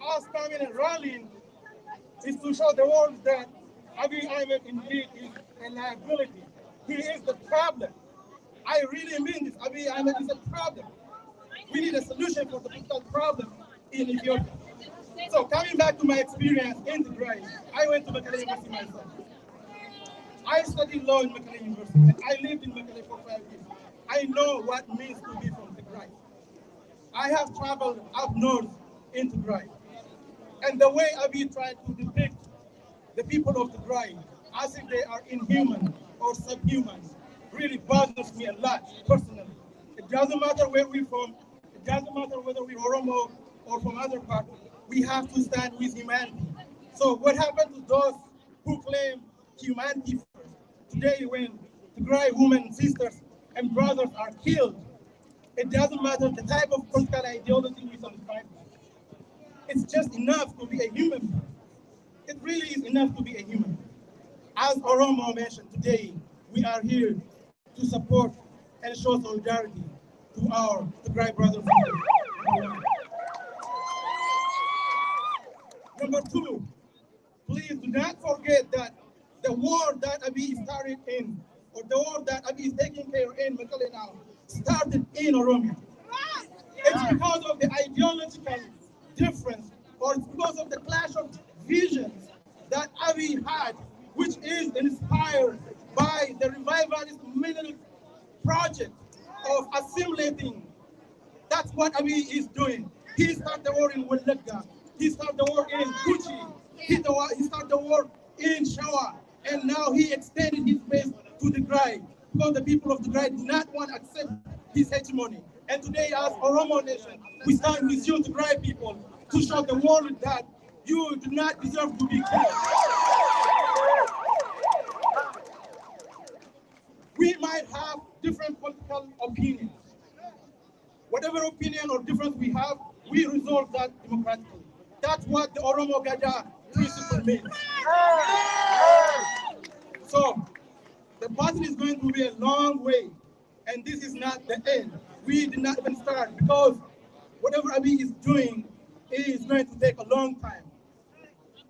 us coming and rallying is to show the world that Abiy Ahmed indeed is a liability. He is the problem. I really mean this. Abiy Ahmed is a problem. We need a solution for the political problem in Ethiopia. So coming back to my experience in Tigray, I went to Mekelle University myself. I studied law in Mekelle University, and I lived in Mekelle for 5 years. I know what it means to be from Tigray. I have traveled up north in Tigray. And the way Abiy tried to depict the people of Tigray as if they are inhuman or subhuman really bothers me a lot personally. It doesn't matter where we're from, it doesn't matter whether we're Oromo or from other parts, we have to stand with humanity. So what happened to those who claim humanity first? Today when Tigray women, sisters, and brothers are killed, it doesn't matter the type of political ideology we subscribe to. It's just enough to be a human. It really is enough to be a human. As Oromo mentioned today, we are here to support and show solidarity to our Tigray brothers. Number two, please do not forget that the war that Abiy started in, or the war that Abiy is taking care in Mekelle now, started in Oromia. It's because of the ideological difference, or it's because of the clash of visions that Abiy had, which is inspired by the revivalist middle project of assimilating. That's what Abiy is doing. He started the war in Wallagga. He started the war in Gucci. He started the war in Shawa. And now he extended his base to the Tigray because the people of the Tigray do not want to accept his hegemony. And today, as Oromo Nation, we stand with you, Tigray people, to show the world that you do not deserve to be killed. We might have different political opinions. Whatever opinion or difference we have, we resolve that democratically. That's what the Oromo Gada principle means. So, the battle is going to be a long way, and this is not the end. We did not even start because whatever Abiy is doing is going to take a long time.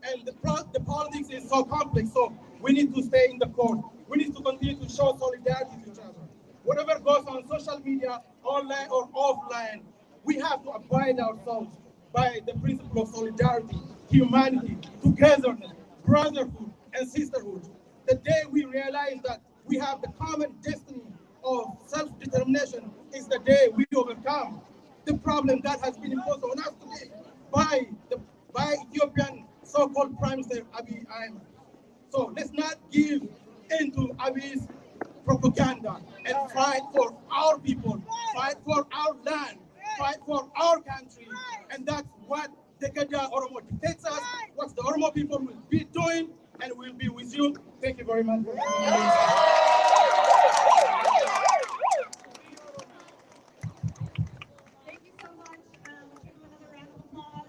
And the politics is so complex, so we need to stay in the court. We need to continue to show solidarity to each other. Whatever goes on social media, online or offline, we have to abide ourselves by the principle of solidarity, humanity, togetherness, brotherhood, and sisterhood. The day we realize that we have the common destiny of self-determination is the day we overcome the problem that has been imposed on us today by Ethiopian so-called Prime Minister Abiy Ahmed. So let's not give into Abiy's propaganda and fight for our people, fight for our land, fight for our country. And that's what the Gada Oromo dictates us, what the Oromo people will be doing, and we'll be with you. Thank you very much. Thank you so much. Let's give him another round of applause.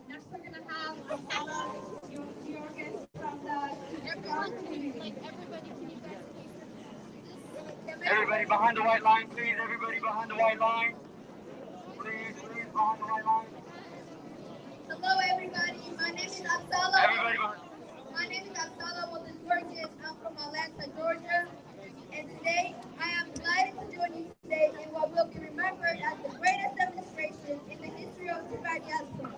Next, we're going to have Rosella Yorgis from the community. Everybody behind the white line, please. Everybody behind the white line. Please, behind the white line. Hello, everybody. My name is Abdallah. Everybody behind. My name is Abdallah Willis Burgess. I'm from Atlanta, Georgia. And today, I am delighted to join you today in what will be remembered as the greatest demonstration in the history of Tigray diaspora.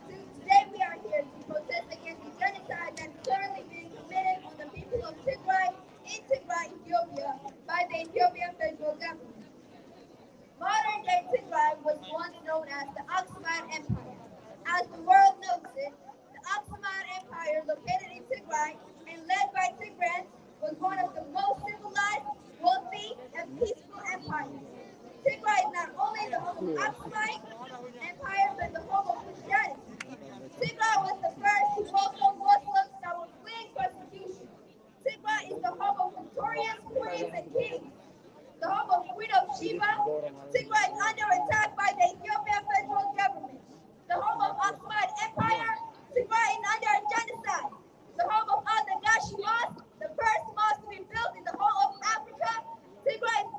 Today, we are here to protest against the genocide that is currently being committed on the people of Tigray in Tigray, Ethiopia, by the Ethiopian federal government. Modern-day Tigray was once known as the Aksumite Empire. As the world knows it, the Aksumite Empire, located in Tigray and led by Tigrans, was one of the most civilized, wealthy, and peaceful empires. Tigray is not only the home of Aksumite Empire, but the home of Christianity. Tigray was the first to welcome Muslims that were fleeing persecution. Tigray is the home of victorious queens and kings, the home of Queen of Sheba. Tigray is under attack by the Ethiopian federal government. The home of Aksumite Empire. Tigray is under a genocide. The home of Al-Nagashi Mosque, the first mosque to be built in the whole of Africa. Tigray is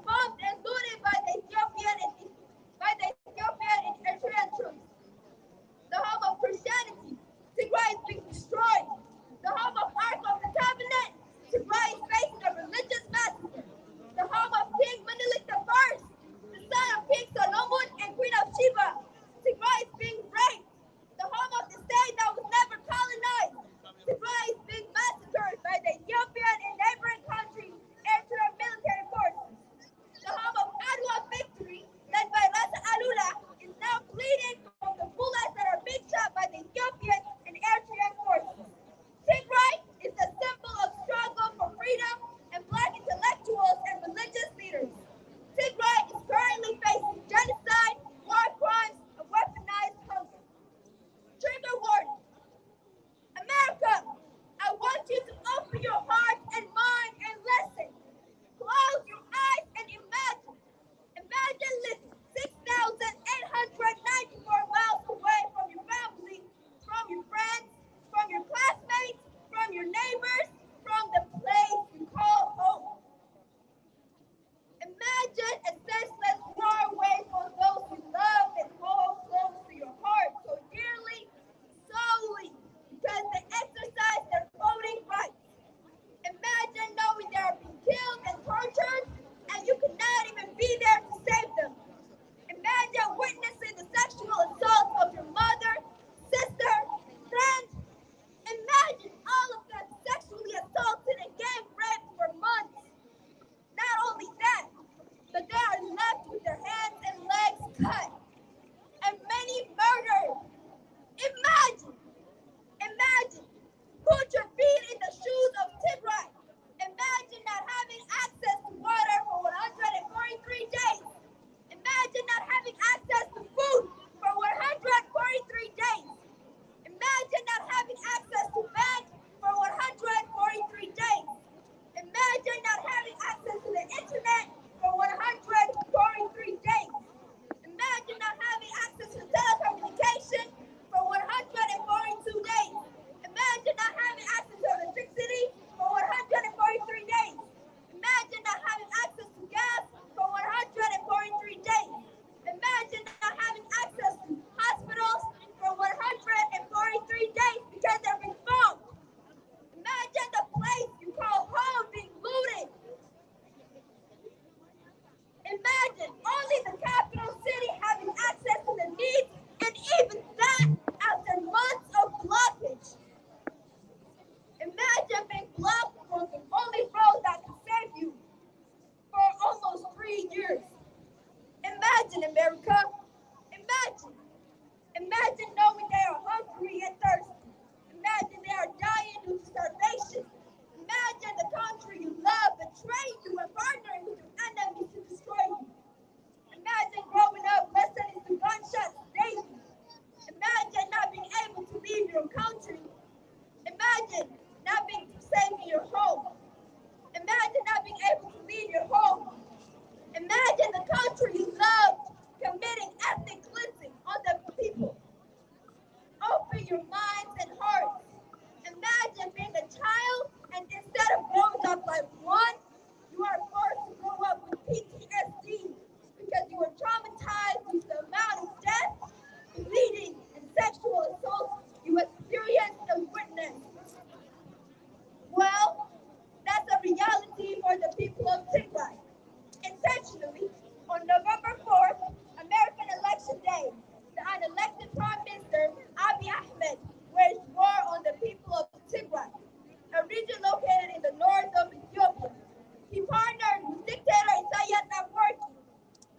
partnered with dictator Isaias Afwerki,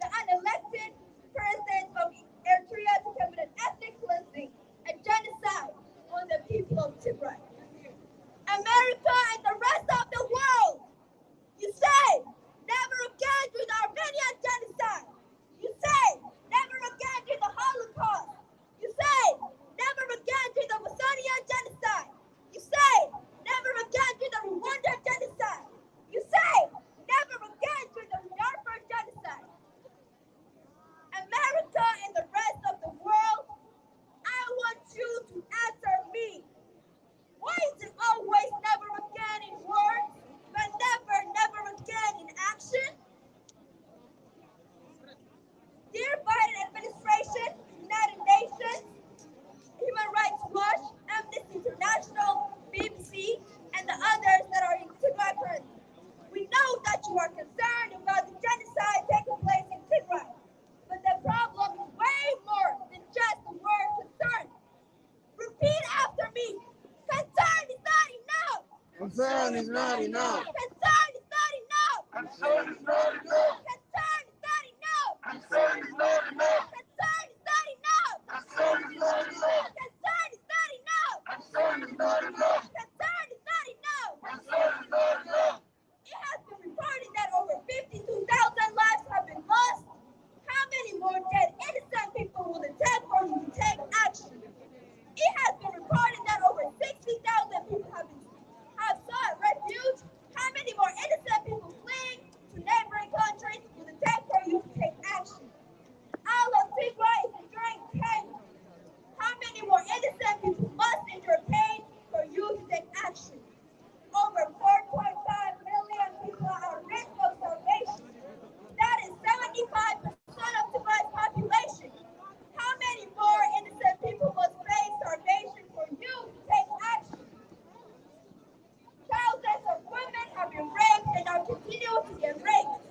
the unelected president of Eritrea, to commit an ethnic cleansing and genocide on the people of Tigray. America and the rest of the world, you say never again to the Armenian genocide. You say never again to the Holocaust. You say never again to the Bosnian genocide. You say never again to the Rwanda genocide. You say never again to the Darfur genocide. America and the rest of the world, I want you to answer me. Why is it always never again in words, but never again in action? Dear Biden administration, United Nations, Human Rights Watch, Amnesty International, BBC, and the others that are in Tigray currently, we know that you are concerned about the genocide taking place in Tigray, but the problem is way more than just the word concern. Repeat after me. Concern is not enough. Concern is not enough. Concern is not enough. Concern is not enough. Concern is not enough. Concern is not enough. Concern is not enough. Concern is not enough. Concern is not enough. Concern is not enough. Concern is not enough. Concern is not enough. It has been reported that over 52,000 lives have been lost. How many more dead innocent people will it take for you to take action? It has been reported that over 60,000 people have sought refuge. How many more innocent people fleeing to neighboring countries will it take for you to take action? All of Tigray is enduring pain. How many more innocent people must endure pain for you to take action? Over 4.5 million people are at risk of starvation. That is 75% of Tigray's population. How many more innocent people must face starvation for you to take action? Thousands of women have been raped and are continuing to get raped.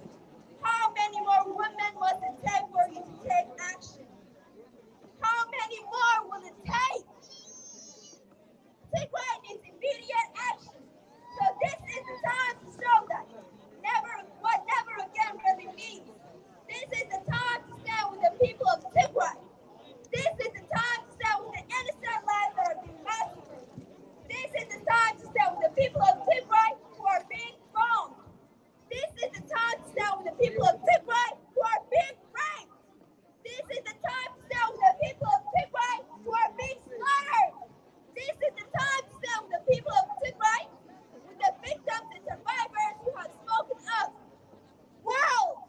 How many more women must it take for you to take action? How many more will it take? Tigray needs immediate action. So this is the time to show that what never again really means. This is the time to stand with the people of Tigray. This is the time to stand with the innocent lives that are being massacred. This is the time to stand with the people of Tigray who are being wronged. This is the time to stand with the people of Tigray who are being raped. This is the time to stand with the people of Tigray who are being slaughtered. This is the time to stand with the people of Tigray, with the victims and survivors who have spoken up. World,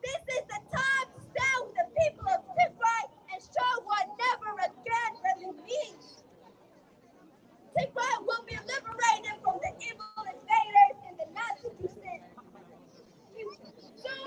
this is the time to stand with the people of Tigray and show what never again really means. Tigray will be liberated from the evil invaders in the not-too-distant future. Soon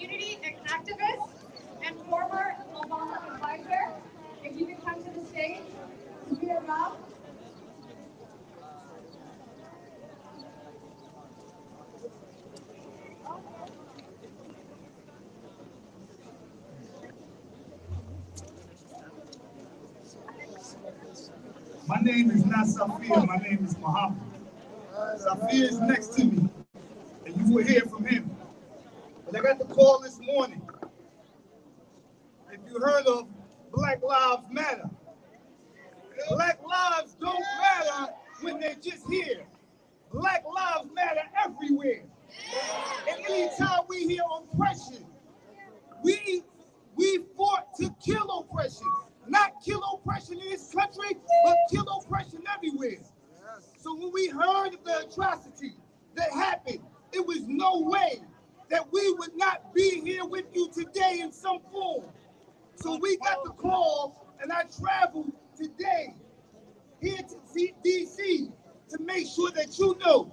community activist and former Obama advisor. If you can come to the stage, Samir Rao. My name is not Safir, my name is Muhammad. Safir is next to me, and you will hear from him. But I got the call this morning. If you heard of Black Lives Matter, Black lives don't matter when they're just here. Black lives matter everywhere. And anytime we hear oppression, we fought to kill oppression. Not kill oppression in this country, but kill oppression everywhere. So when we heard of the atrocity that happened, it was no way that we would not be here with you today in some form. So we got the call, and I traveled today here to DC to make sure that you know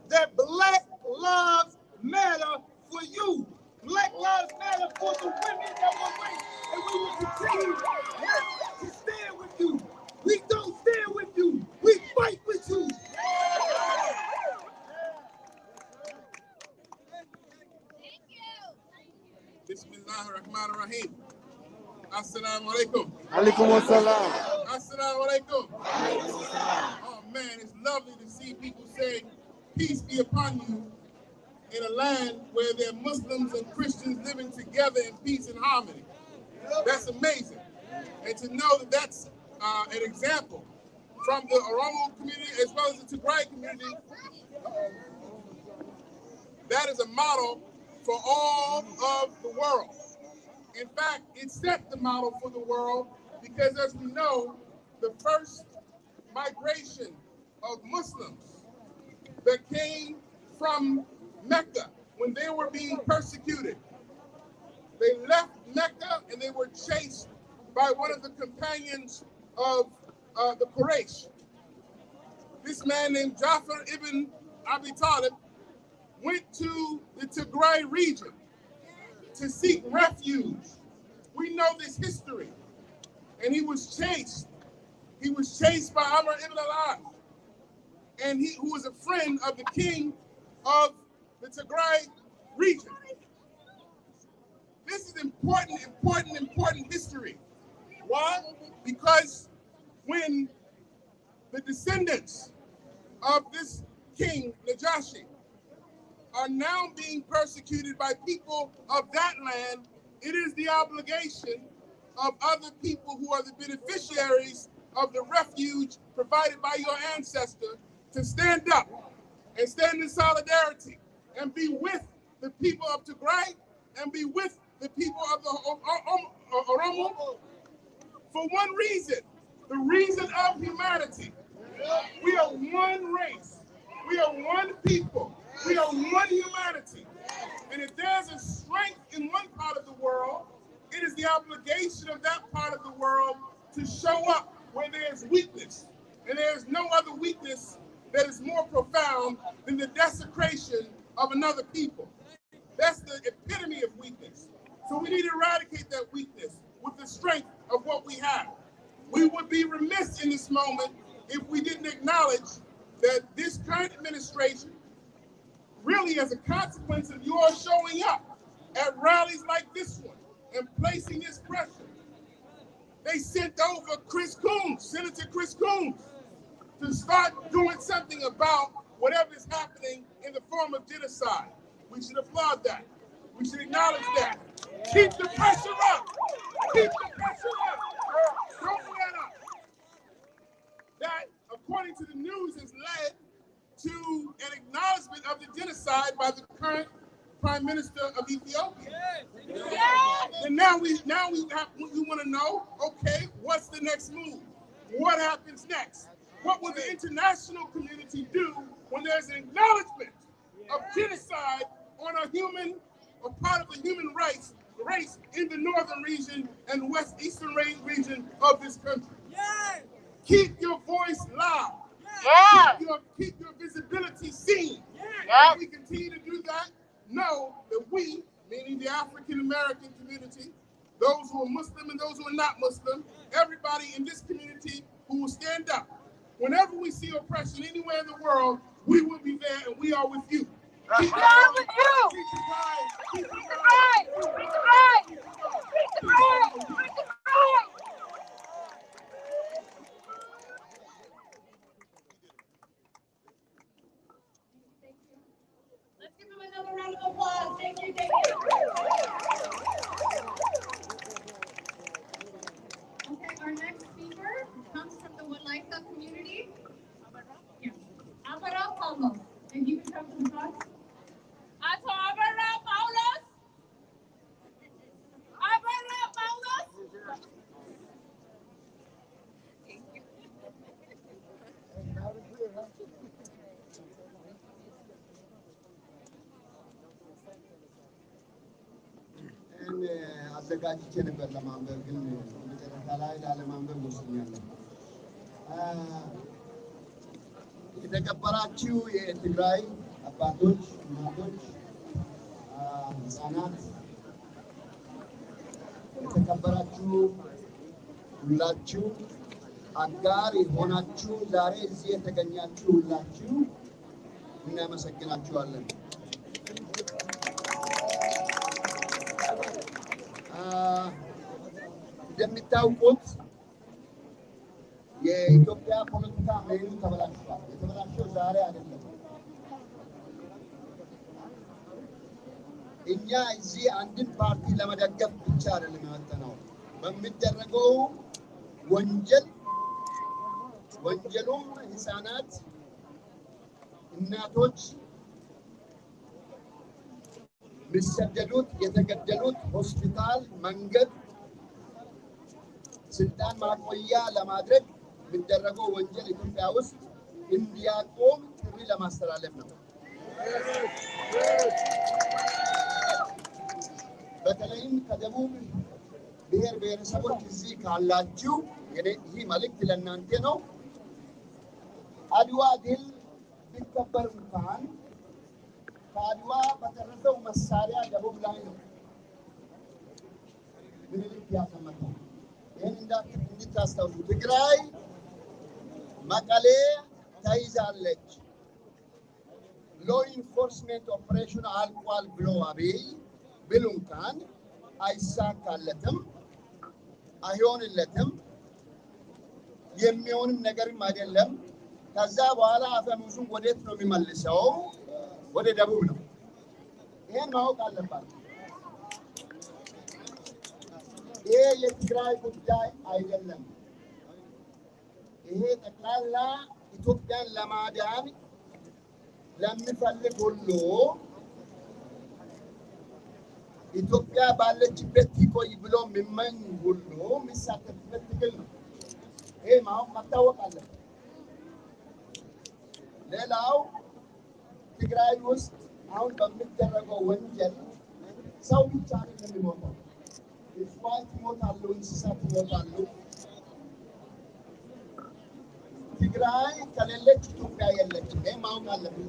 that Black Lives Matter for you. Black Lives Matter for the women that were raped, and we will continue to stand with you. We don't stand with you. We fight with you. Bismillahirrahmanirrahim. Assalamu alaikum. Alaikum assalam. Assalamu alaikum. Oh man, it's lovely to see people say, peace be upon you in a land where there are Muslims and Christians living together in peace and harmony. That's amazing. And to know that that's an example from the Oromo community as well as the Tigray community, that is a model for all of the world. In fact, it set the model for the world because, as we know, the first migration of Muslims that came from Mecca when they were being persecuted, they left Mecca and they were chased by one of the companions of the Quraysh. This man named Ja'far ibn Abi Talib went to the Tigray region to seek refuge. We know this history. And he was chased. He was chased by Amr ibn al-As, and who was a friend of the king of the Tigray region. This is important history. Why? Because when the descendants of this king, Najashi, are now being persecuted by people of that land, it is the obligation of other people who are the beneficiaries of the refuge provided by your ancestor to stand up and stand in solidarity and be with the people of Tigray and be with the people of the Oromo for one reason, the reason of humanity. We are one race. We are one people. We are one humanity. And if there's a strength in one part of the world, it is the obligation of that part of the world to show up where there's weakness. And there's no other weakness that is more profound than the desecration of another people. That's the epitome of weakness. So we need to eradicate that weakness with the strength of what we have. We would be remiss in this moment if we didn't acknowledge that this current administration, really as a consequence of your showing up at rallies like this one and placing this pressure, they sent over Chris Coons, Senator Chris Coons, to start doing something about whatever is happening in the form of genocide. We should applaud that. We should acknowledge that. Keep the pressure up. Keep the pressure up. Don't let up. That, according to the news, has led to an acknowledgement of the genocide by the current Prime Minister of Ethiopia. And now we want to know, okay, what's the next move? What happens next? What will the international community do when there's an acknowledgement of genocide on a part of the human race in the northern region and eastern region of this country? Keep your voice loud. Keep your visibility seen. If we continue to do that, know that we, meaning the African American community, those who are Muslim and those who are not Muslim, everybody in this community who will stand up. Whenever we see oppression anywhere in the world, we will be there and we are with you. That's Keep right. it with going. you. Keep it going. Keep it Preach going. the pride. Keep it Preach the going. pride. Keep it going. Preach the Keep it pride. going. Preach the pride. Let's give him another round of applause. Thank you, thank you. Okay, our next speaker comes from the Walaita community. Yes. Abara Paulos. If you can come to the front. Ato Abara Paulos. Abara Paulos. አዘጋጅቼ ነበር ለማንበብ ግን መጨረሻ ላይ ላለማንበብ ወስኛለሁ። የተከበራችሁ የትግራይ አባቶች፣ እናቶች፣ ህፃናት፣ የተከበራችሁ ሁላችሁ አጋር የሆናችሁ ዛሬ እዚህ የተገኛችሁ ሁላችሁ እናመሰግናችኋለን። እንደምታውቁት የኢትዮጵያ ፖለቲካ ሜኑ ተበላሽቷል። የተበላሸው ዛሬ አይደለም። እኛ እዚህ አንድን ፓርቲ ለመደገፍ ብቻ አይደለም የመጣነው። በሚደረገው ወንጀሉም ህፃናት፣ እናቶች የሚሰደዱት፣ የተገደሉት፣ ሆስፒታል፣ መንገድ፣ ስልጣን ማቆያ ለማድረግ የሚደረገው ወንጀል ኢትዮጵያ ውስጥ እንዲያቆም ጥሪ ለማስተላለፍ ነው። በተለይም ከደቡብ ብሔር ብሔረሰቦች እዚህ ካላችሁ ይህ መልእክት ለእናንተ ነው። አድዋ ድል ቢከበር እንኳን ከአድዋ በተረፈው መሳሪያ ደቡብ ላይ ነው ምኒልክ ያሰመተው። ይህን እንድታስታውሱ። ትግራይ መቀሌ ተይዛለች፣ ሎ ኢንፎርስሜንት ኦፕሬሽን አልቋል ብሎ አብይ ቢሉ እንኳን አይሳካለትም፣ አይሆንለትም፣ የሚሆንም ነገርም አይደለም። ከዛ በኋላ አፈሙዙን ወዴት ነው የሚመልሰው? ወደ ደቡብ ነው። ይሄን ማወቅ አለባችሁ። ይሄ የትግራይ ጉዳይ አይደለም። ይሄ ጠቅላላ ኢትዮጵያን ለማዳን ለሚፈልግ ሁሉ ኢትዮጵያ ባለችበት ይቆይ ብሎ የሚመኝ ሁሉ የሚሳተፍበት ትግል ነው። ይሄ ማወቅ መታወቅ አለበት። ሌላው ትግራይ ውስጥ አሁን በሚደረገው ወንጀል ሰው ብቻ አይደለም የሚሞተው። እጽዋት ይሞታሉ፣ እንስሳት ይሞታሉ። ትግራይ ከሌለች ኢትዮጵያ የለችም። ይሄ ማወቅ አለብን።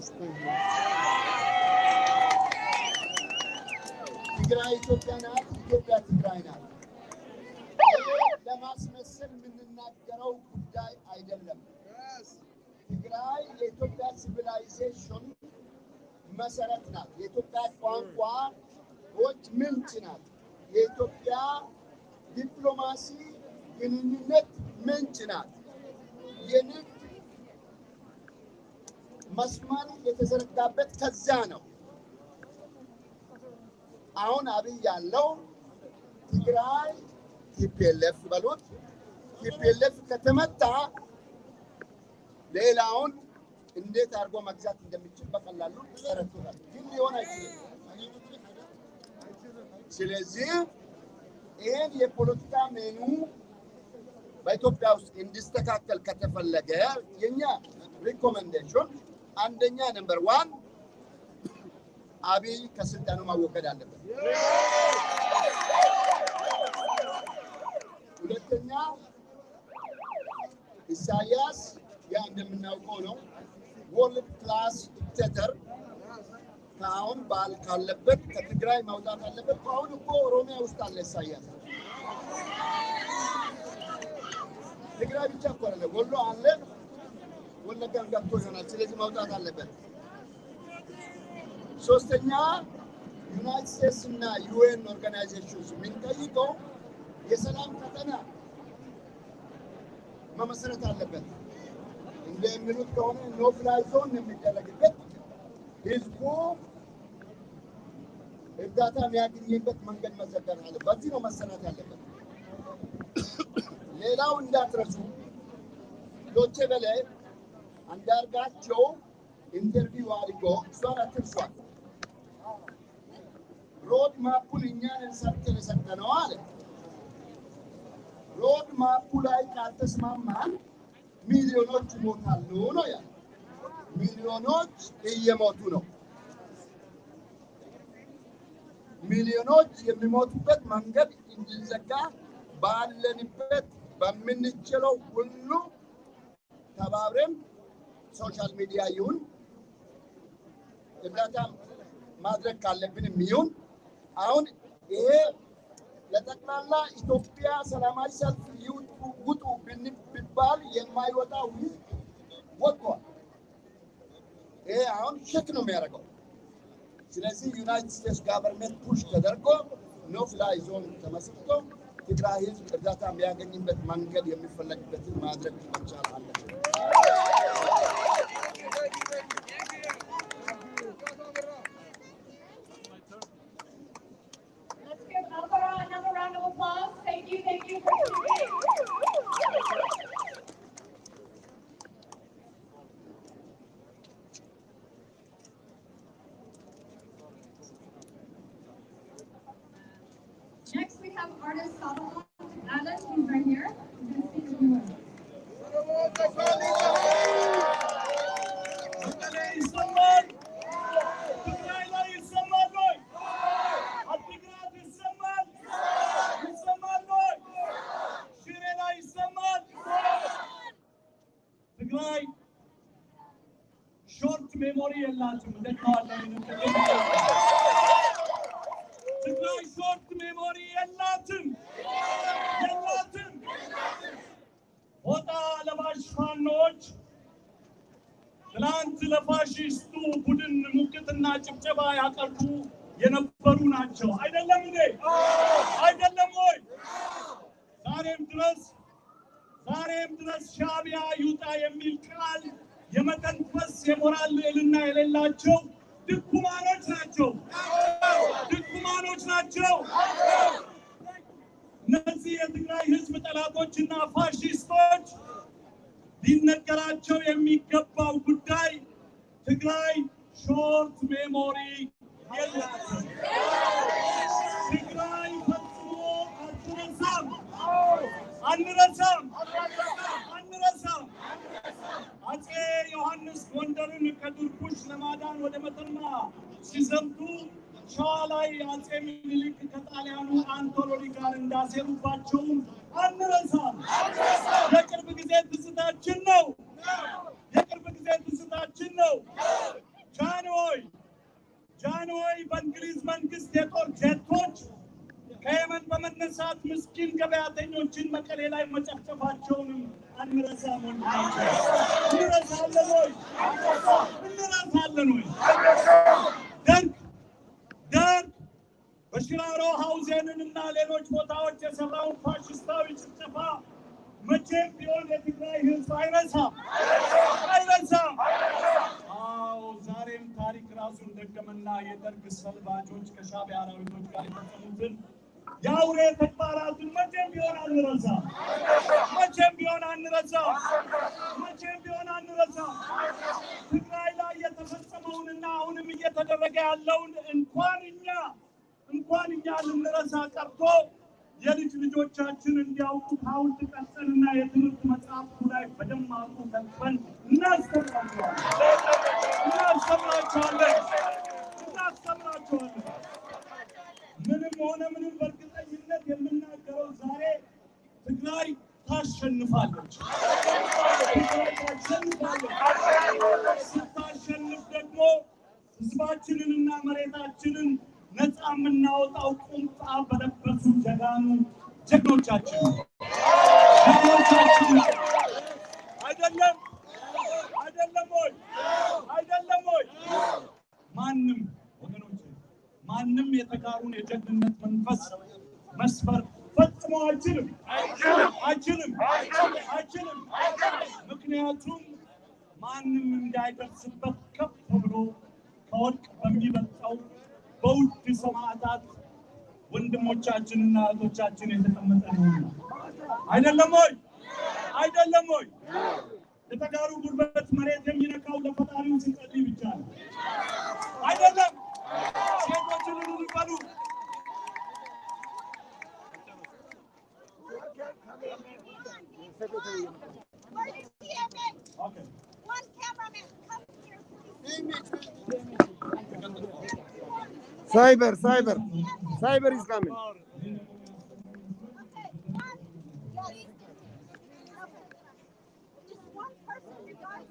ትግራይ ኢትዮጵያ ናት፣ ኢትዮጵያ ትግራይ ናት። ለማስመሰል የምንናገረው ጉዳይ አይደለም። ትግራይ የኢትዮጵያ ሲቪላይዜሽን መሰረት ናት። የኢትዮጵያ ቋንቋዎች ምንጭ ናት። የኢትዮጵያ ዲፕሎማሲ ግንኙነት ምንጭ ናት። የንግድ መስመር የተዘረጋበት ከዛ ነው። አሁን አብይ ያለው ትግራይ ቲፒኤልኤፍ በሉት፣ ቲፒኤልኤፍ ከተመታ ሌላውን እንዴት አድርጎ መግዛት እንደሚችል በቀላሉ ተረድቶታል። ግን ሊሆን አይችልም። ስለዚህ ይህን የፖለቲካ ሜኑ በኢትዮጵያ ውስጥ እንዲስተካከል ከተፈለገ የኛ ሪኮሜንዴሽን አንደኛ ነምበር 1 አብይ ከስልጣኑ ማወገድ አለበት። ሁለተኛ ኢሳያስ ያ እንደምናውቀው ነው ወርልድ ክላስ ዲክቴተር ከአሁን ባል ካለበት ከትግራይ ማውጣት አለበት። አሁን እኮ ኦሮሚያ ውስጥ አለ ኢሳያስ። ትግራይ ብቻ እኮ አይደለም ወሎ አለ፣ ወለጋም ገብቶ ይሆናል። ስለዚህ ማውጣት አለበት። ሶስተኛ ዩናይትድ ስቴትስ እና ዩኤን ኦርጋናይዜሽንስ የሚጠይቀው የሰላም ቀጠና መመስረት አለበት። እንደሚሉት ከሆነ ኖ ፍላይ ዞን የሚደረግበት ህዝቡ እርዳታ የሚያገኝበት መንገድ መዘጋት አለበት። በዚህ ነው መሰራት ያለበት። ሌላው እንዳትረሱ ዶቼ ቬለ አንዳርጋቸው ኢንተርቪው አድርጎ እሷን አትርሷት። ሮድ ማፑን እኛን ሰርተን የሰጠነው አለ። ሮድ ማፑ ላይ ካልተስማማን ሚሊዮኖች ይሞታሉ ነው ያለ። ሚሊዮኖች እየሞቱ ነው። ሚሊዮኖች የሚሞቱበት መንገድ እንዲዘጋ ባለንበት በምንችለው ሁሉ ተባብረን ሶሻል ሚዲያ ይሁን እርዳታ ማድረግ ካለብንም ይሁን አሁን ይሄ ለጠቅላላ ኢትዮጵያ ሰላማዊ ሰልፍ ውጡ ቢባል የማይወጣው ህዝብ ወጥቷል። ይሄ አሁን ሸክ ነው የሚያደርገው። ስለዚህ ዩናይትድ ስቴትስ ጋቨርንመንት ፑሽ ተደርጎ ኖ ፍላይ ዞን ተመስርቶ ትግራይ ህዝብ እርዳታ የሚያገኝበት መንገድ የሚፈለግበትን ማድረግ መቻል አለበት። Let's give Alvaro another round of applause. Thank you for speaking. Next, we have artist Solomon Allen, who's right here. He's going to speak a few words. ትግራይ ሾርት ሜሞሪ የላትም። ትግራይ ሾርት ሜሞሪ የላትም። ፎጣ ለባሽ ፋኖች ትናንት ለፋሽስቱ ቡድን ሙቅትና ጭብጨባ ያቀርቡ የነበሩ ናቸው። አይደለም እንዴ? አይደለም ወይ? ዛሬም ድረስ ሻዕቢያ ይውጣ የሚል ቃል የመተንፈስ የሞራል ልዕልና የሌላቸው ድኩማኖች ናቸው። እነዚህ የትግራይ ህዝብ ጠላቶችና ፋሽስቶች ሊነገራቸው የሚገባው ጉዳይ ትግራይ ሾርት ሜሞሪ የላትም። ትግራይ ፈጽሞ አንረሳም። አፄ ዮሐንስ ጎንደርን ከድርቡሽ ለማዳን ወደ መተማ ሲዘምቱ ሸዋ ላይ አፄ ምኒልክ ከጣሊያኑ አንቶሎኒ ጋር እንዳሴሩባቸውም አንረሳም። የቅርብ ጊዜ ትዝታችን ነው። ጃንሆይ በእንግሊዝ መንግስት የጦር ጀቶች ከየመን በመነሳት ምስኪን ገበያተኞችን መቀሌ ላይ መጨፍጨፋቸውንም አንረሳም። እንረሳለን ወይ? ደርግ በሽራሮ ሐውዜንን እና ሌሎች ቦታዎች የሰራውን ፋሽስታዊ ጭፍጨፋ መቼም ቢሆን የትግራይ ህዝብ አይረሳም። አዎ ዛሬም ታሪክ ራሱን ደገመና የደርግ ሰልባጆች ከሻዕቢያ አራዊቶች ጋር የፈጸሙትን የአውሬ ተግባራትን መቼም ቢሆን አንረሳም። ትግራይ ላይ የተፈጸመውንና አሁንም እየተደረገ ያለውን እንኳን እኛ ልንረሳ ቀርቶ የልጅ ልጆቻችን እንዲያውቁ ሐውልት ቀርጸንና የትምህርት መጽሐፍቱ ላይ በደማቁ ተጽፈን እናስተምራቸዋለን። ምንም ሆነ ምንም በእርግጠኝነት የምናገረው ዛሬ ትግራይ ታሸንፋለች። ስታሸንፍ ደግሞ ህዝባችንንና መሬታችንን ነፃ የምናወጣው ቁምጣ በለበሱ ጀግኖቻችን አይደለም ወይ? ማንም ወገኖች ማንም የተጋሩን የጀግንነት መንፈስ መስፈር ፈጽሞ አይችልም። ምክንያቱም ማንም እንዳይደርስበት ከፍ ብሎ ከወርቅ በሚበልጠው በውድ ሰማዕታት ወንድሞቻችንና እህቶቻችን የተቀመጠ ነውና። አይደለም ወይ? የተጋሩ ጉልበት መሬት የሚነካው ለፈጣሪው ሲጸልይ ብቻ ነው። አይደለም? ሴቶችን ይበሉ። Okay. One cameraman, come here, please. Cyber is coming. Okay, one, yes. Just one person, you guys.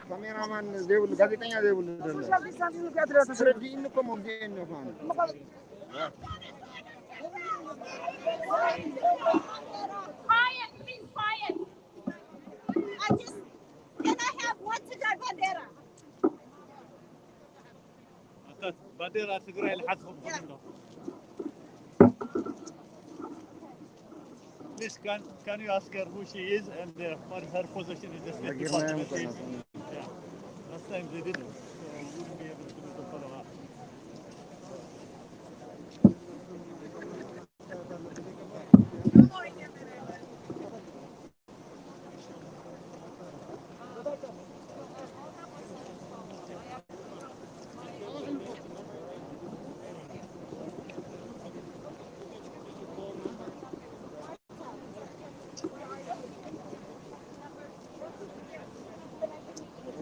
ካሜራማን ዘይብሉ ጋዜጠኛ ዘይብሉ ስረዲን እኮ ሞግዴን ነው ፋን Quiet, please, quiet. Can I have one to die bandera? bandera Tigray لحدهم منه. Please, can you ask her who she is and what her position in the State Department is? Yeah. Last time they didn't, so we wouldn't be able to do the follow-up.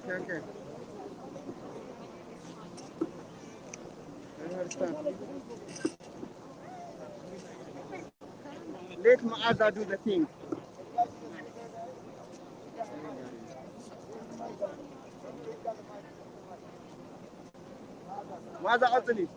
Okay. I understand. Let Maada do the thing. ماذا أصلي؟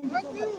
Thank you.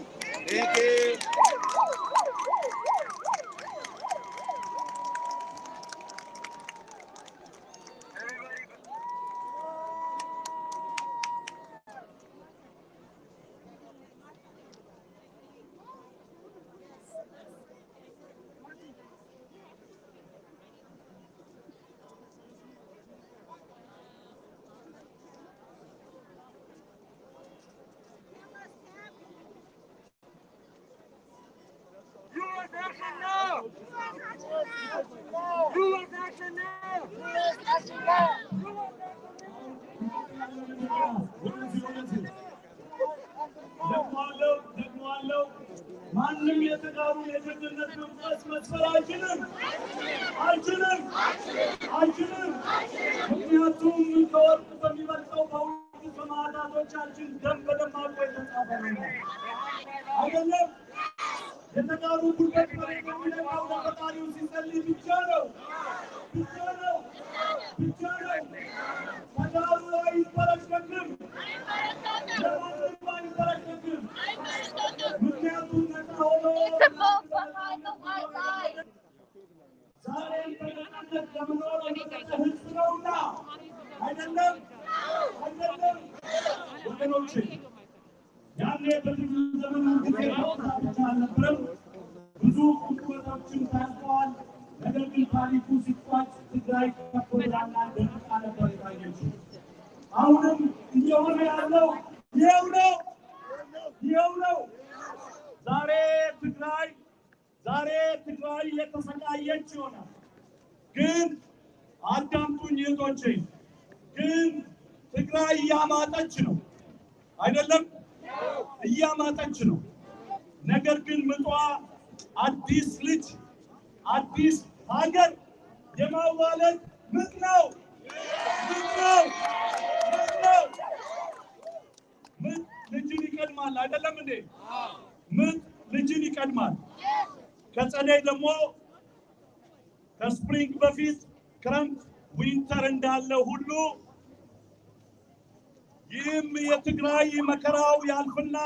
U.S. action now! U.S. action now! U.S. action now! ደግሞአለው ማንም የተጋሩ የጀግንነት መንፈስ መስፈር አይችልም። ምክንያቱም ከወርቅ በሚበልጠው በውድ ሰማዕታቶቻችን ደም በደማቁ የተጻፈ ነው አይደለም። የተጋሩ ጉልበት መሬት የሚነካው ለፈጣሪው ሲጸልይ ብቻ ነው። ተጋሩ አይበረከክም። ምክንያቱም ነፃ ሆኖ ዛሬም በነፃነት ለመኖር የመረጠ ሕዝብ ነውና አይደለም ወገኖቼ። ያኔ በትግል ዘመኑ ጊዜ ብቻ አልነበረም። ብዙ ቁጥሮችን ታልፈዋል። ነገር ግን ታሪኩ ሲቋጭ ትግራይ ከጎዳና ደምቃ ነበር የታየችው። አሁንም እየሆነ ያለው ይኸው ነው። ዛሬ ትግራይ የተሰቃየች ይሆናል። ግን አዳምጡኝ እህቶቼ፣ ግን ትግራይ እያማጠች ነው አይደለም? እያማጠች ነው። ነገር ግን ምጧ አዲስ ልጅ አዲስ ሀገር የማዋለድ ምጥ ነው። ምጥ ልጅን ይቀድማል አይደለም እንዴ? ምጥ ልጅን ይቀድማል። ከጸደይ ደግሞ ከስፕሪንግ በፊት ክረምት ዊንተር እንዳለ ሁሉ ይህም የትግራይ መከራው ያልፍና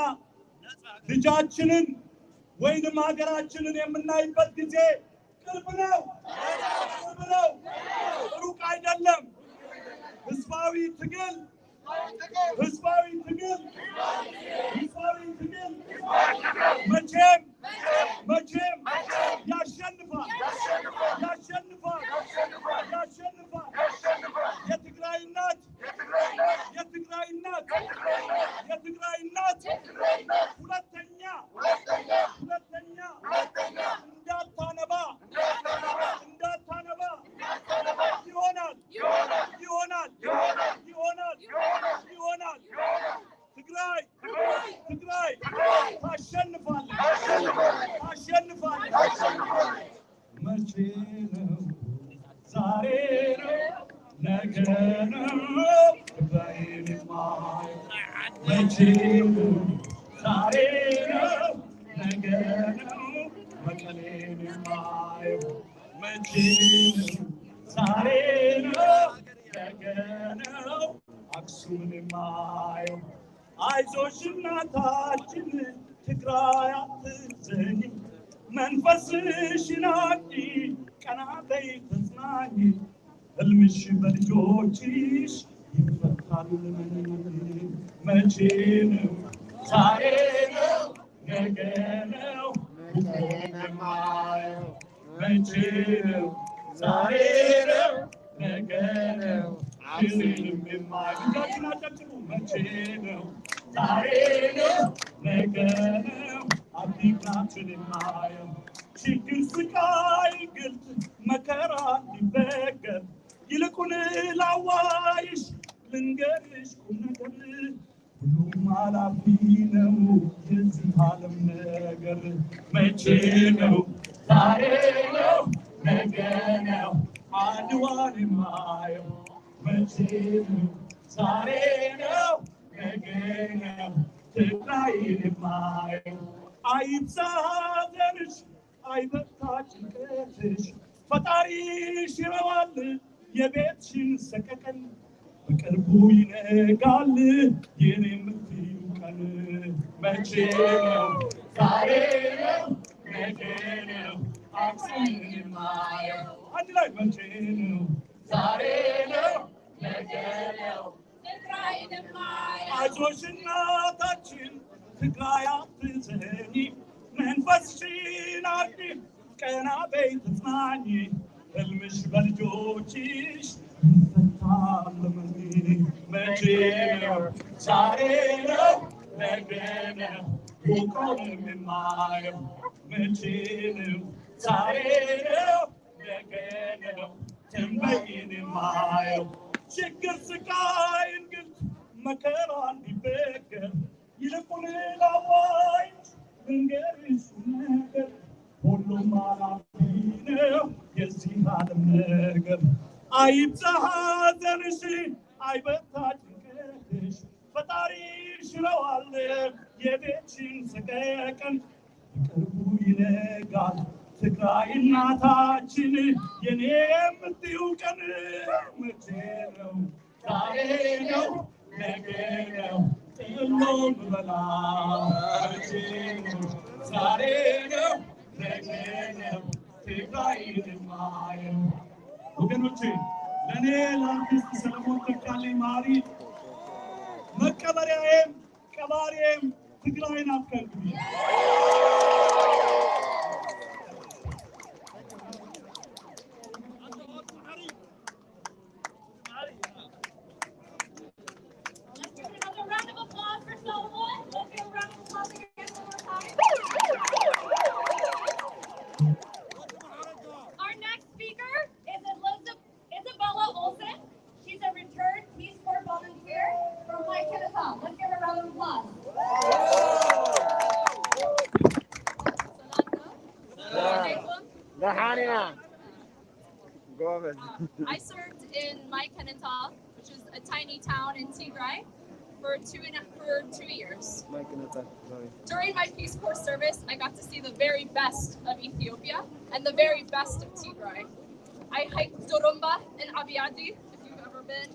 ልጃችንን ወይንም ሀገራችንን የምናይበት ጊዜ ቅርብ ነው፣ ሩቅ አይደለም። ህዝባዊ ትግል መቼም ያሸንፋል። የትግራይ እናት ሁለተኛ እንዳታነባ ይሆናል። ትግራይ ታሸንፋለች። መቼ ነው? ዛሬ ነው? ነገ ነው? ትግራይን የማየው መቼ ነው? ዛሬ ነው? ነገ ነው? መቀሌን የማየው መቼ ነው? ዛሬ ነው? ነገ ነው? አክሱምን የማየው። አይዞሽ እናታችን ትግራይ አትዘኝ፣ መንፈስሽን አድሺ፣ ቀና በይ ተጽናኝ፣ ሕልምሽ በልጆችሽ ይፈታል። መቼ ነው? ዛሬ ነው? ነገ ነው? ትግራይን የማየው መቼ ነው? ዛሬ ነው? ነገ ነው? አክሱምን የማየው መቼ ነው? ዛሬ ነው? ነገ ነው? አዲግራችን የማየው። ችግር ስቃይ ግልጽ መከራ ሊበገር ይልቁን ላዋይሽ ልንገርሽ ቁም ነገር ሁሉም አላፊ ነው የዚህ ዓለም ነገር። መቼ ነው? ዛሬ ነው? ነገ ነው? አድዋን የማየው መቼ ነው? ዛሬ ነው? ነገ ነው? ትግራይን የማየው። አይብዛ ሐዘንሽ አይበርታ ጭንቀትሽ፣ ፈጣሪሽ ይረዋል የቤትሽን ሰቀቀን፣ በቅርቡ ይነጋል የኔ የምትይው ቀን። መቼ ነው ዛሬ ነው ነገ ነው አክሱምን የማየው አንድ ላይ መቼ ነው ዛሬ ነው ነገ ነው ትግራይን የማየው አይዞሽ እናታችን ትግራይ አትዘኒ መንፈስሽን አድስ ቀና በይ ተጽናኚ ህልምሽ በልጆችሽ ይፈታል መቼ ነው ዛሬ ነው ነገ ነው ኮከቡን የማየው መቼ ነው ዛሬ ነው ነገ ነው ትንበይን የማየው ችግር ስቃይ እንግልት መከራ እንዲበገር ይልቁን ላዋይ ልንገርሽ ነገር ሁሉም አላፊ ነው የዚህ ዓለም ነገር አይብዛ ሐዘንሽ አይበርታ ጭንቀትሽ ፈጣሪ ይሽረዋል የቤትሽን ሰቀቀን ቅርቡ ይነጋል ትግራይ እናታችን የኔ የምትይው ቀን መቼ ነው ዛሬ ነው ነገ ነው ጥሎም በላ መቼ ነው ዛሬ ነው ነገ ነው ትግራይን የማየው ወገኖቼ ለእኔ ለአርቲስት ሰለሞን ተካልኝ ማሪ መቀበሪያዬም ቀባሪዬም ትግራይ ናት ከእንግዲህ Our next speaker is Isabella Olsen. She's a returned Peace Corps volunteer from Mike Kennethal. Let's give her a round of applause. I served in Mike Kennethal, which is a tiny town in Tigray, for 2 years. During my Peace Corps service, I got to see the very best of Ethiopia and the very best of Tigray. I hiked Dorumba in Abiadi, if you've ever been.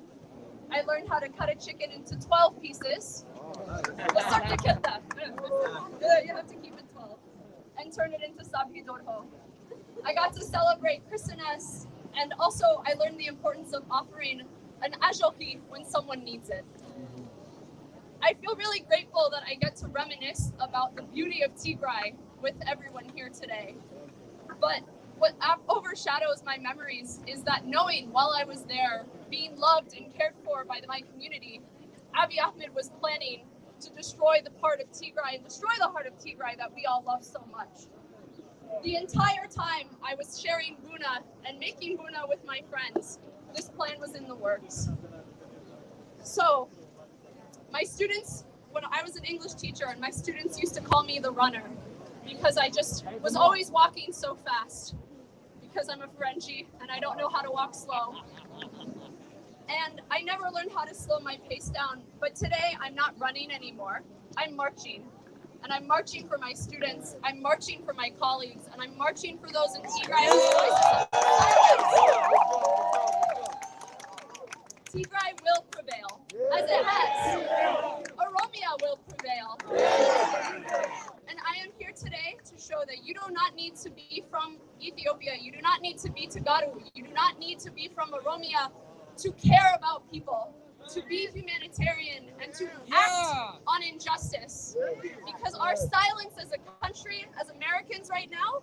I learned how to cut a chicken into 12 pieces. You have to keep it 12. And turn it into sabhi dorho. I got to celebrate Christmas, and also I learned the importance of offering an ajoki when someone needs it. I feel really grateful that I get to reminisce about the beauty of Tigray with everyone here today. But what overshadows my memories is that knowing while I was there, being loved and cared for by my community, Abiy Ahmed was planning to destroy the part of Tigray and destroy the heart of Tigray that we all love so much. The entire time I was sharing Buna and making Buna with my friends, this plan was in the works. So, my students, when I was an English teacher, and my students used to call me the runner because I just was always walking so fast because I'm a Ferengi and I don't know how to walk slow. And I never learned how to slow my pace down, but today I'm not running anymore. I'm marching. And I'm marching for my students, I'm marching for my colleagues, and I'm marching for those in Tigray whose voices are Tigray will prevail, as it has. Oromia will prevail. And I am here today to show that you do not need to be from Ethiopia, you do not need to be Tagaru, you do not need to be from Oromia to care about people, to be humanitarian, and to act on injustice. Because our silence as a country, as Americans right now,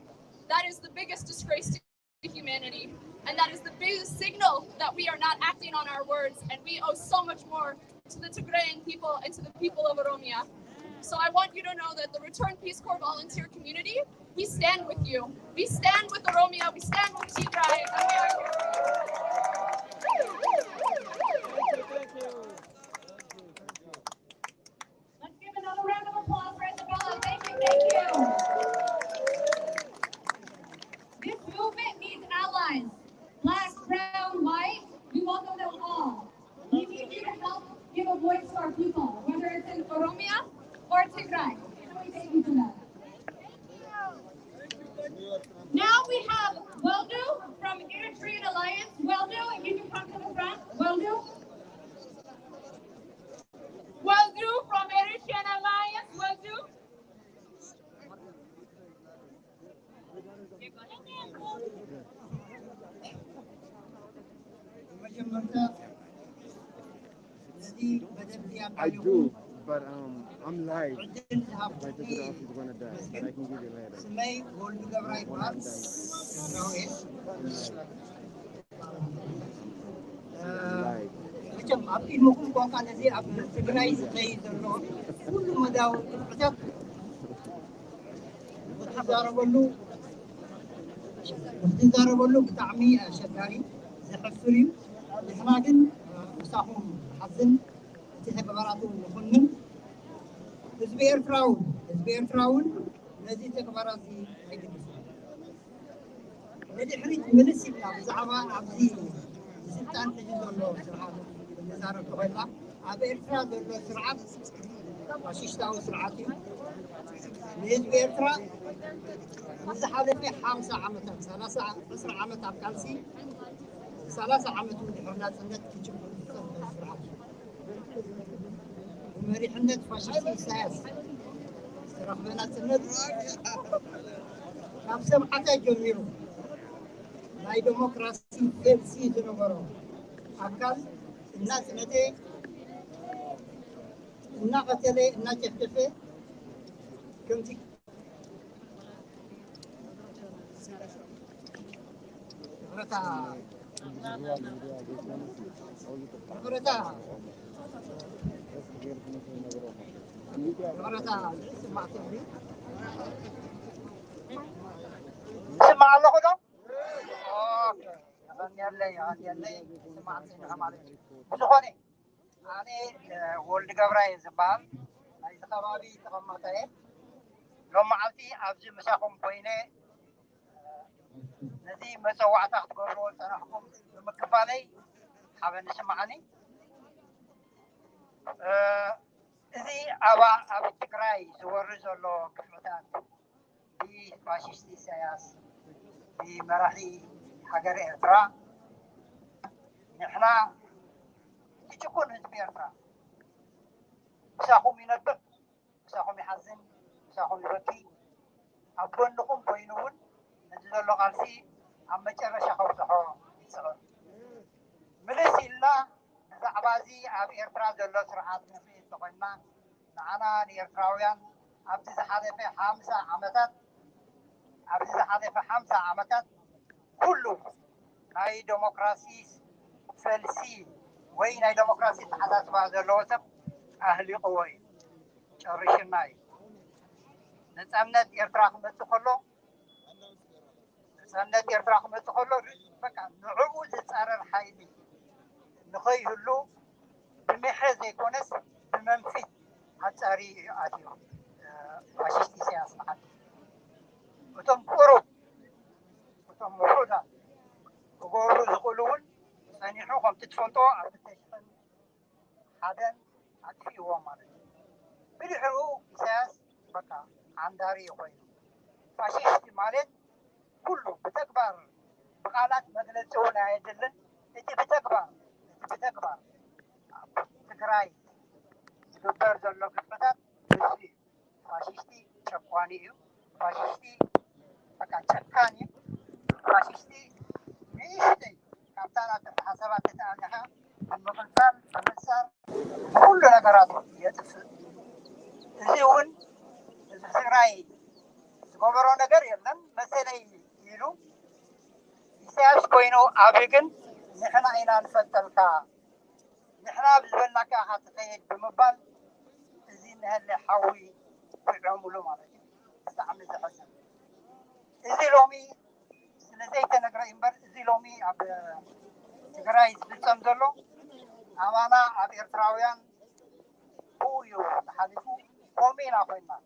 that is the biggest disgrace to humanity. And that is the biggest signal that we are not acting on our words, and we owe so much more to the Tigrayan people and to the people of Oromia. So I want you to know that the Return Peace Corps volunteer community, we stand with you. We stand with Oromia, we stand with Tigray, and we are here. Let's give another round of applause for Isabella. Thank you, thank you. This movement needs allies. Black, brown, white, we welcome them all. We need you to help give a voice to our people, whether it's in Oromia or Tigray. So we thank you for that. Now we have Weldu from Eritrean Alliance. Weldu, if you can come to the front. Weldu. Weldu from Eritrean Alliance. Weldu. I do, but I'm live. My photograph is gonna die, but I can give you later. ስመይ ወልዱ ገብራ ይባላል። ራውኤል Live. መቸም ኣብ ኢድሙኩም ቋንቋ ነዚ ኣብ ትግራይ ዝኸይድ ዘሎ ኩሉ መዳዊ ቅጥዕታት እትዛረበሉ ብጣዕሚ ኣሸጋሪ ዘሕፍር እዩ። ንሕና ግን ምሳኹም ሓዝን እቲ ተግባራቱ ንኹንን ህዝቢ ኤርትራ እውን ነዚ ተግባራት ኣይግድፍን። ንድሕሪት ምልስ ኢልና ብዛዕባ ኣብዚ ስልጣን ሕዚ ዘሎ ስርዓት ንዛረብ ተኮይንና ኣብ ኤርትራ ዘሎ ስርዓት ፋሽስታዊ ስርዓት እዩ። ንህዝቢ ኤርትራ ንዝሓለፈ 50 ዓመታት 30 ዓመት ኣብ ቃልሲ 30 ዓመት ድሕሪ ናፅነት ክጅምር ዝፀንሐ ስርዓት እዩ። ብመሪሕነት ፋሽስት ኢሳያስ ዝተረኸበ ናፅነት ካብ ሰብዓታይ ጀሚሩ ናይ ዴሞክራሲ ፈልሲ ዝነበሮ ኣካል እናፅነተ እናቐተለ እናጨፍጨፈ ከምቲ ስማዕ ኣለኹ ዶ? يغني سمعتني همالي بزخوني أنا ولد جبراي زبال هاي تخبابي تخمتها لو معلتي أبزي مساكم بينه نزي مسوعة تحت قرول سنحكم بمكفالي حابة نسمعني إذي أبا تكراي سورز الله كفتات دي فاشيستي سياس دي مراحي حجر إرترا نحنا يجكون هزب إرترا مساهم ينبق مساهم يحزن مساهم يبكي أبون لكم بينون نزل الله قالسي أما جرى شخو صحو يتصغر ملس إلا نزعبازي أب إرترا دلو سرعات نفسي تقولنا معنا إرتراويان أبدي زحادة في 5 عمتات أبدي زحادة في 5 عمتات كله ناي ديمقراطي فلسي وين ناي ديمقراطي تحدث بعد اللوسب أهلي قوي شرشناي نتأمنت إرتراق متخلو نتأمنت إرتراق متخلو بقى نعوز تسارر حيلي نخيه له بمحرز يكونس بمنفي هتساري آتيو فاشيستي سياسة حد وتم قرب وتم وحودا وقولوا زقولون سنحوهم تتفنطوا أو تتشفن حدا أكفي هو مالك بلحرو إساس بقى عن داري خوين فاشيستي مالك كله بتكبر بقالات مجلس هنا يدلن انت بتكبر تكراي دكتور زلو كفتات بسي فاشيستي شقواني فاشيستي بقى شكاني فاشيستي ميشتي كابتانا حسابات تتعنيها المغلفان المنسان كل نقرات يتفل الزيون الزراي سقوبرو نقر يلن مسألة يلو يساس كوينو أبيقن نحنا إنا نفتلكا نحنا بزبلنا كاحة تخيل بمبال زين هاللي حاوي ويعملوا مالك استعمل زحسن زي لومي سنزيت نقرأ إمبر زي لومي أب تقرأي زبلتم دلو أمانا أب إرتراويان بويو حالفو قومين أخوينا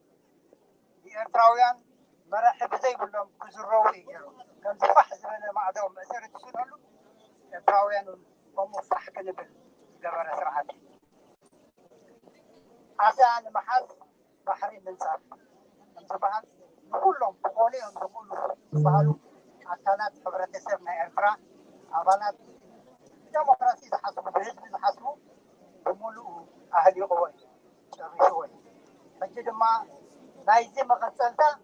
إرتراويان مرحب زي بلهم كزروا يجروا كان زفح زمن ما عدهم مسيرة سنولو إرتراويان هم فح كنبل قبر سرعتي عسان محل بحرين من سار انتبهت كلهم بقوليهم بقولوا بحالو أكلات خبرة سرنا إرترا أبانات ديمقراطي زحسمو بحزب زحسمو بمولو أهلي قوي شري شوي فجد ما نايزي مغسلتا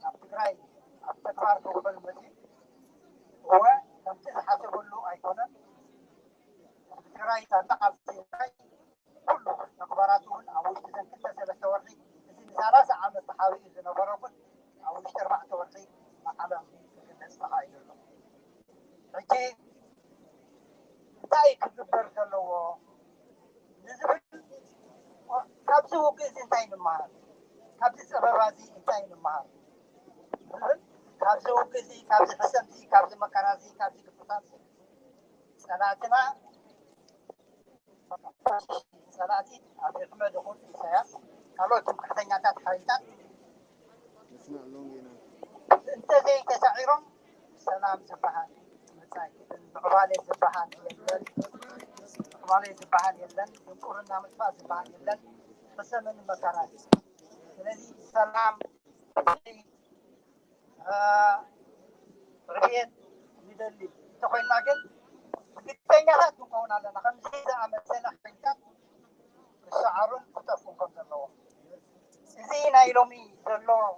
أبتقراي أبتقرار قبل المسيح هو لم تزحسبوا له أيقونا أبتقراي تنتقل سيراي مقبراتهم أو إذا كنت سلسة ورحي إذن ثلاثة عام الصحابي إذن بركن أو اشتر مع تورحي مع علم كنت استحايد له حكي تاي كبر كله نزل كابسو كيس انتين المهار كابس سببازي انتين المهار كابسو كيسي كابس حسنتي كابس مكرازي كابس كفتانسي سناتنا سناتي عبد الحمد دخول في سياس قالوا تم كحتنياتات حريتات انت زي تسعيرهم سلام زبحان عبالي زبحان يلن عبالي زبحان يلن ينقرنا مدفع زبحان يلن حسن المكرات الذي سلام ربيت مدلل تخيل ناقل بالتنيات نكون على 50 عام سنة حيتات الشعر كتفون قبل الله زين يلومي زلو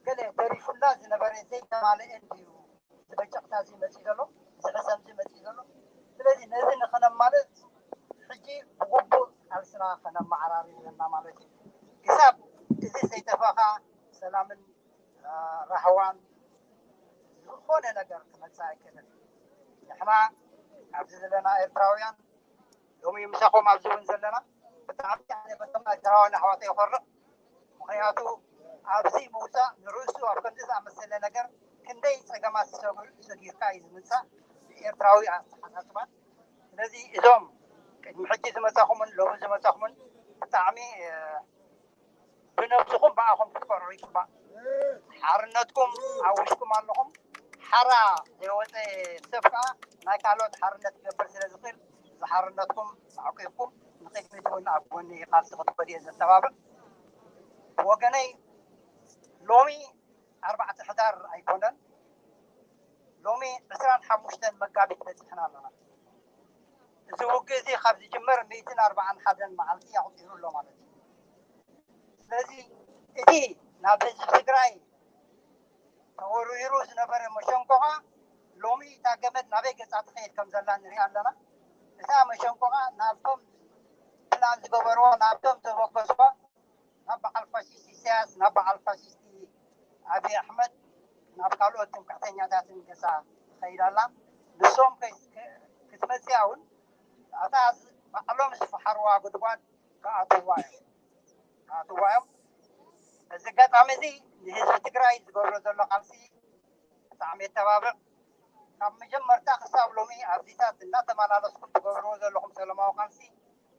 قال تعرف الناس نبرة زي كمال إنديو زبجة تازي مسيرلو زحسم زي مسيرلو الذي نزل خنم مالت حجي بقبو ألسنا خنم معراري لنا مالتي كسب إذا سيتفاقع سلام رهوان هون نقدر كما تساعد نحنا عبد لنا إبراهيم يوم يمسكوا مبزون زلنا بتعب يعني بتم أجراه نحوته يفرق مخياته عبزي موسى نروسو أفكندس أمثل نجار كندي سجمات سجير كايز منسا إبراهيم حسبان الذي إذا محجز مسخهم لو مسخهم تعمي بنفسكم بعهم تفرعي كبا حرنتكم عوشكم علىهم حرا يوت سفقة ما قالوا حرنت قبل سلازقير حرنتكم عقيبكم نقيمتون أبوني قاس خطبري التوابع وجني لومي 14 أيقونن لومي عسران حموشتن مقابل تسحنا لنا زوج زي خبز جمر 204 حدا معلتي يعطيهم له مالتي لذي إدي نابز تجراي تورو يروز نبر مشنقها لومي تاجمد نبي قصات خير كم زلان ريال لنا إذا مشنقها نابكم بلان زبوروا نابكم توقفوا نبع الفاشيستي سياس نبع الفاشيستي أبي أحمد نبقالو تم كحتين ياداتن قصة خير الله نسوم كتمسياون أتاز معلوم سفحروا قدوان كأتوايم الزقات عمزي لهذا تقرأي تقول له قلسي تعمل توابع كم جمر تخسر لومي عبديتات لا تمال على سكوت تقول له لهم سلام وقلسي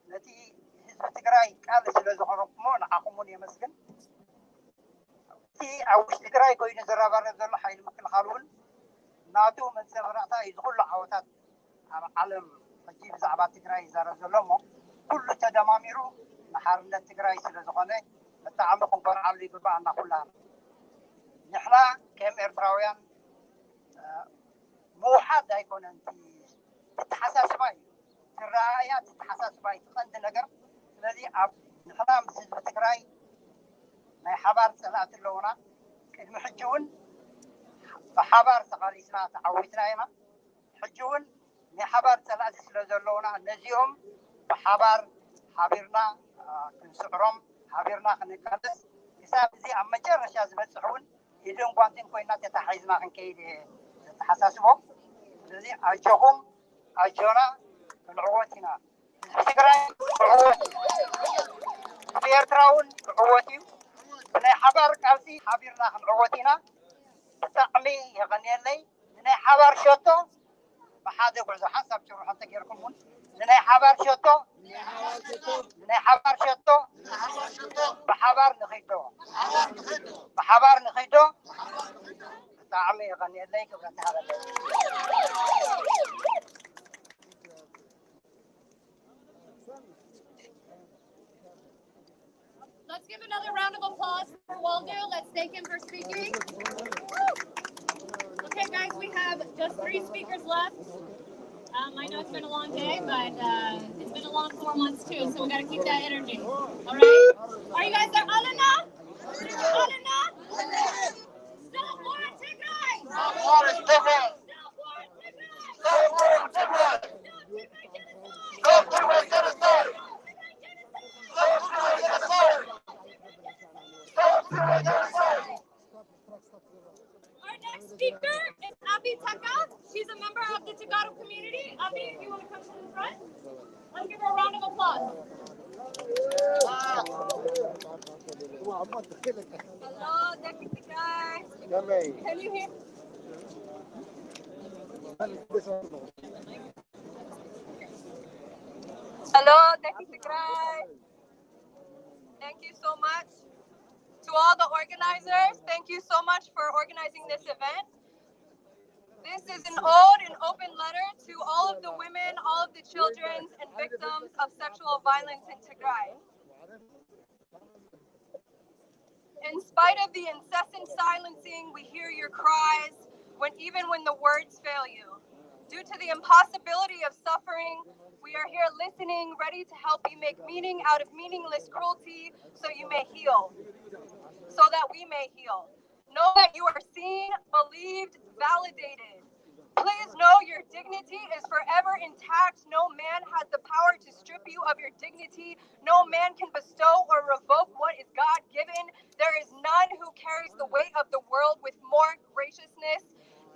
التي هذا تقرأي قال سلزو حرقمون حكمون يمسكن تي أو تقرأي كوي نزرع برد الله حيل مكن خالون ناتو من سمرعتا يدخل عوتات علم تجيب زعبات تقرأي زار زلمو كل تدماميرو نحارنا تقرأي سلزو خانه التعامل برا اللي ببعنا كلها نحنا كم إرتراويان مو حد يكون أنت تتحسس باي الرعاية تتحسس باي تقند نجر الذي نحنا مسجد تقرأي ما حبار سلات اللونا المحجون فحبار سقاليسنا تعودنا هنا حجون نحبار سلات سلوز اللونا نزيهم فحبار حبرنا كنسعرهم حبرنا خنقدس حساب زي أما جرى شاز مسحون يدون قانتين كوينا تتحيزنا عن كيد تحساسهم الذي أجهم أجونا العواتنا تقرأي عواتي بيرتراون عواتي من حبر قلسي حبرنا عن عواتنا تعمي يغني لي من حبر شوتو بحاجة قرزة حسب شو حتى غيركم من حبر شوتو من حبر شوتو بحبر نخيتو بحبر نخيتو تعمي يغني لي كيف هذا Let's give another round of applause for Waldo. Let's thank him for speaking. Okay, guys, we have just 3 speakers left. I know it's been a long day, but it's been a long 4 months too, so we got to keep that energy. All right? Are you guys there? Alana? Alana? Stop war Tigray! Stop war Tigray! Stop war Tigray! Stop war Tigray! Stop Tigray genocide! Our next speaker is Abi Taka. She's a member of the Tagato community. Abi, if you want to come to the front, let's give her a round of applause. Hello, Deputy guys. Can you hear? Hello, Deputy guys. Thank you so much. To all the organizers, thank you so much for organizing this event. This is an ode and open letter to all of the women, all of the children and victims of sexual violence in Tigray. In spite of the incessant silencing, we hear your cries even when the words fail you. Due to the impossibility of suffering, we are here listening, ready to help you make meaning out of meaningless cruelty so you may heal, so that we may heal. Know that you are seen, believed, validated. Please know your dignity is forever intact. No man has the power to strip you of your dignity. No man can bestow or revoke what is God-given. There is none who carries the weight of the world with more graciousness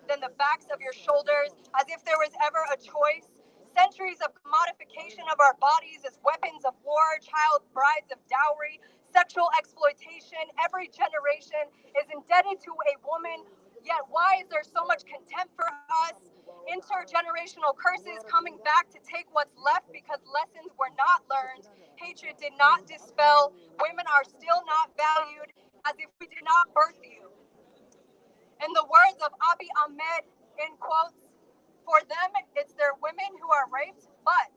than the backs of your shoulders, as if there was ever a choice. Centuries of commodification of our bodies as weapons of war, child brides of dowry, sexual exploitation. Every generation is indebted to a woman. Yet why is there so much contempt for us? Intergenerational curses coming back to take what's left because lessons were not learned. Hatred did not dispel. Women are still not valued, as if we did not birth you. In the words of Abiy Ahmed, in quotes, for them, it's their women who are raped, but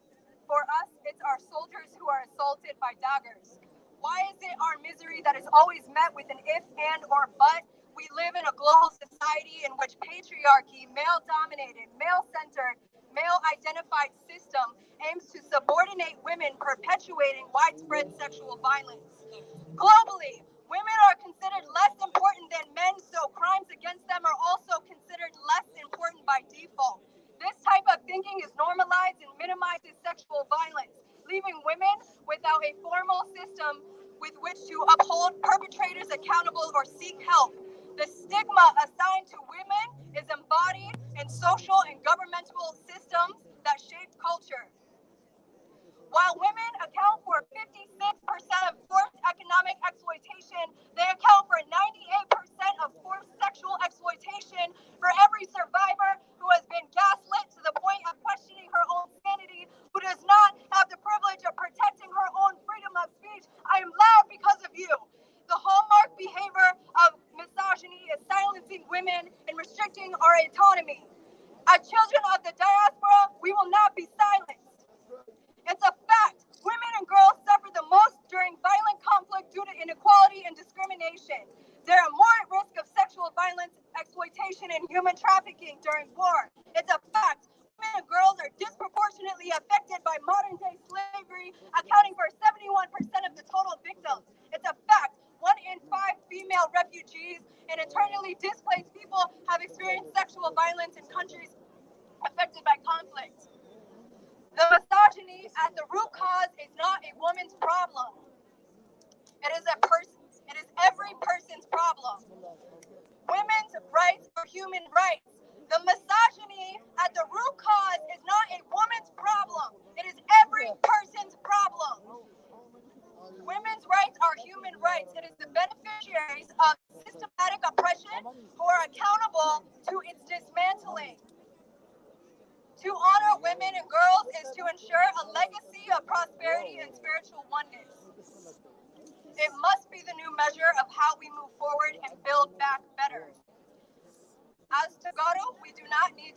for us, it's our soldiers who are assaulted by daggers. Why is it our misery that is always met with an if, and, or but? We live in a global society in which patriarchy, male-dominated, male-centered, male-identified system aims to subordinate women, perpetuating widespread sexual violence. Globally, women are considered less important than men, so crimes against them are also considered less important by default. This type of thinking is normalized and minimizes sexual violence, leaving women without a formal system with which to uphold perpetrators accountable or seek help. The stigma assigned to women is embodied in social and governmental systems that shape culture. While women account for 56% of forced economic exploitation, they account for 98% of forced sexual exploitation. For every survivor who has been gaslit to the point of questioning her own sanity, who does not have the privilege of protecting her own freedom of speech, I am loud because of you. The hallmark behavior of misogyny is silencing women and restricting our autonomy. As children of the diaspora, we will not be silenced. It's a fact. Women and girls suffer the most during violent conflict due to inequality and discrimination. They are more at risk of sexual violence, exploitation, and human trafficking during war. It's a fact. Women and girls are disproportionately affected by modern-day slavery, accounting for 71% of the total victims. It's a fact. 1 in 5 female refugees and internally displaced people have experienced sexual violence in countries affected by conflict. The misogyny at the root cause is not a woman's problem. It is every person's problem. Women's rights are human rights. The misogyny at the root cause is not a woman's problem. It is every person's problem. Women's rights are human rights. It is the beneficiaries of systematic oppression who are accountable to its dismantling. To honor women and girls is to ensure a legacy of prosperity and spiritual oneness. It must be the new measure of how we move forward and build back better. As Tagato, we do not need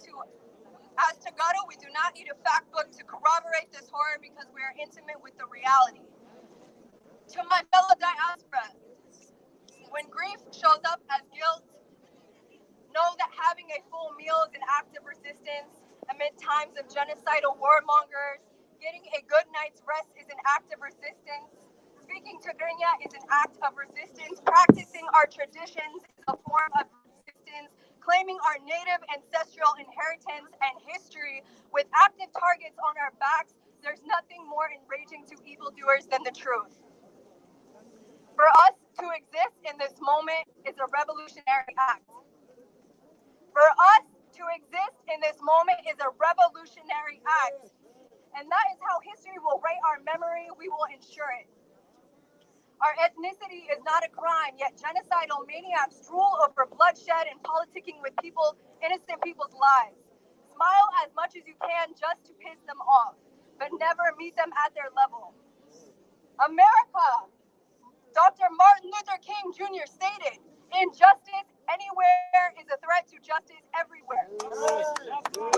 a fact book to corroborate this horror because we are intimate with the reality. To my fellow diaspora, when grief shows up as guilt, know that having a full meal is an act of resistance. Amid times of genocidal warmongers, getting a good night's rest is an act of resistance. Speaking Tigrinya is an act of resistance. Practicing our traditions is a form of resistance. Claiming our native ancestral inheritance and history with active targets on our backs, there's nothing more enraging to evildoers than the truth. For us to exist in this moment is a revolutionary act. For us to exist in this moment is a revolutionary act. And that is how history will write our memory. We will ensure it. Our ethnicity is not a crime, yet genocidal maniacs drool over bloodshed and politicking with innocent people's lives. Smile as much as you can just to piss them off, but never meet them at their level. America, Dr. Martin Luther King Jr. stated, injustice anywhere is a threat to justice everywhere.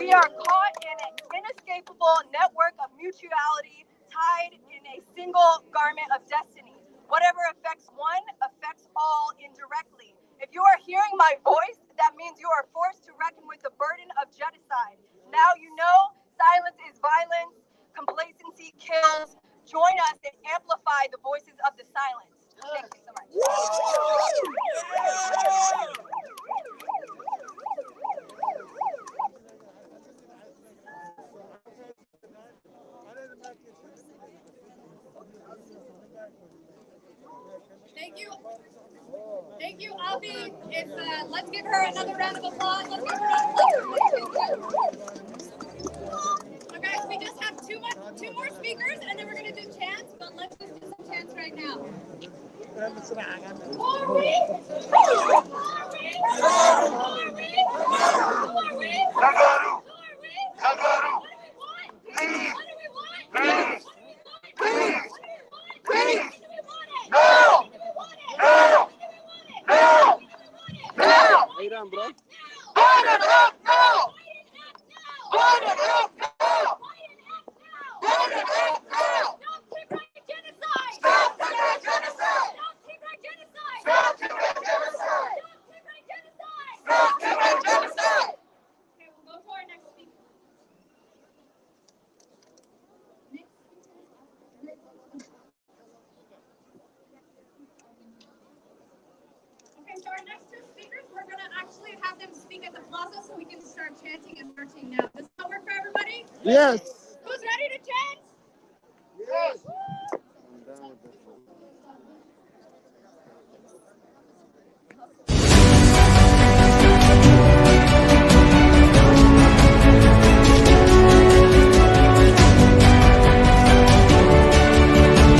We are caught in an inescapable network of mutuality, tied in a single garment of destiny. Whatever affects one affects all indirectly. If you are hearing my voice, that means you are forced to reckon with the burden of genocide. Now you know silence is violence, complacency kills. Join us and amplify the voices of the silenced. Thank you so much. Thank you. Thank you, Avi. Let's give her another round of applause. Let's give her a round of applause. So guys, we just have two more speakers, and then we're going to do chants, but let's just do some chants right now. Lay down, bro. Okay, so our next two speakers, we're going to actually have them speak at the plaza so we can start chanting and marching now. Does that work for everybody? Yes. Who's ready to chant? Yes.